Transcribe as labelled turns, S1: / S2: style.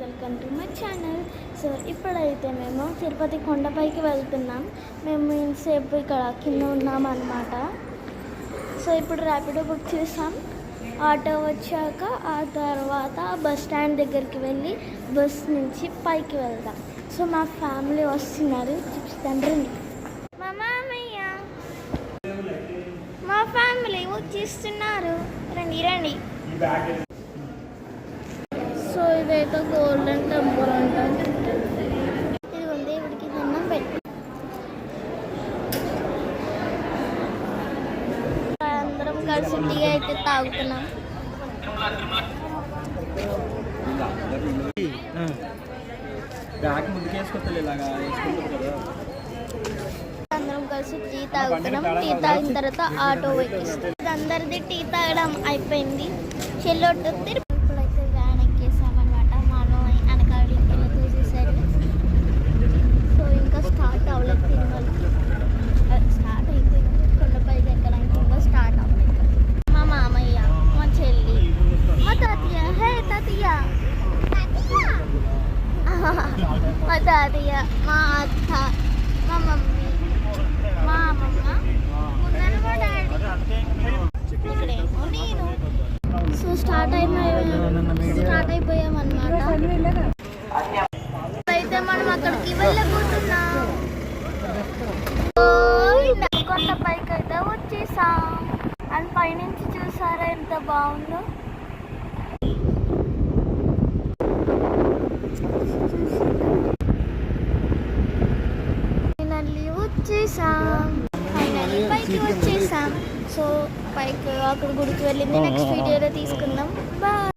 S1: Welcome to my channel. So ఇప్పుడైతే మేము తిరుపతి కొండపైకి వెళ్తున్నాం. మేము ఇంతసేపు ఇక్కడ కింద ఉన్నాం అన్నమాట. సో ఇప్పుడు ర్యాపిడో బుక్ చేసాం. ఆటో వచ్చాక ఆ తర్వాత బస్ స్టాండ్ దగ్గరికి వెళ్ళి బస్ నుంచి పైకి వెళ్దాం. సో మా ఫ్యామిలీ వస్తున్నారు, చూపిస్తాను రండి. మా మామయ్య మా ఫ్యామిలీ వచ్చేస్తున్నారు, రండి రండి. సో ఇదైతే గోల్డెన్ టెంపుల్ అంటారు. ఇది ఉంది, దేవుడికి దండం పెట్టి అందరం కలిసి టీ అయితే తాగుతున్నాం. అందరం కలిసి టీ తాగుతున్నాం. టీ తాగిన తర్వాత ఆటో ఎక్కిస్తాం. అందరిది టీ తాగడం అయిపోయింది. చెల్లొట్టు ఇప్పుడైతే వ్యాన్ ఎక్కేసామన్నమాట. మా అన్నయ్య వెనకాడికి చూసేసరి. సో ఇంకా స్టార్ట్ అవ్వలేదు, తిరుమలకి స్టార్ట్ అయిపోయింది. కొండపైకి ఎక్కడానికి ఇంకా స్టార్ట్ అవ్వలేదు. మా మామయ్య, మా చెల్లి, మా తాతయ్య, హే తాతయ్య, మా తాతయ్య, మా అత్త, మా మమ్మీ, మా అమ్మమ్మ, మా డాడీ, ఇక్కడేమో నేను. సో స్టార్ట్ అయిపోయామన్నమాట. అయితే మనం అక్కడికి వెళ్ళబోతున్నాం. కొండ పైకి అయితే వచ్చేసాం. అండ్ పైనుంచి చూసారా ఎంత బాగుందో. ఫైనల్లీ పైకి వచ్చేసాం. సో పైకి అక్కడ గుడికి వెళ్ళింది నెక్స్ట్ వీడియోలో తీసుకుందాం. బాయ్.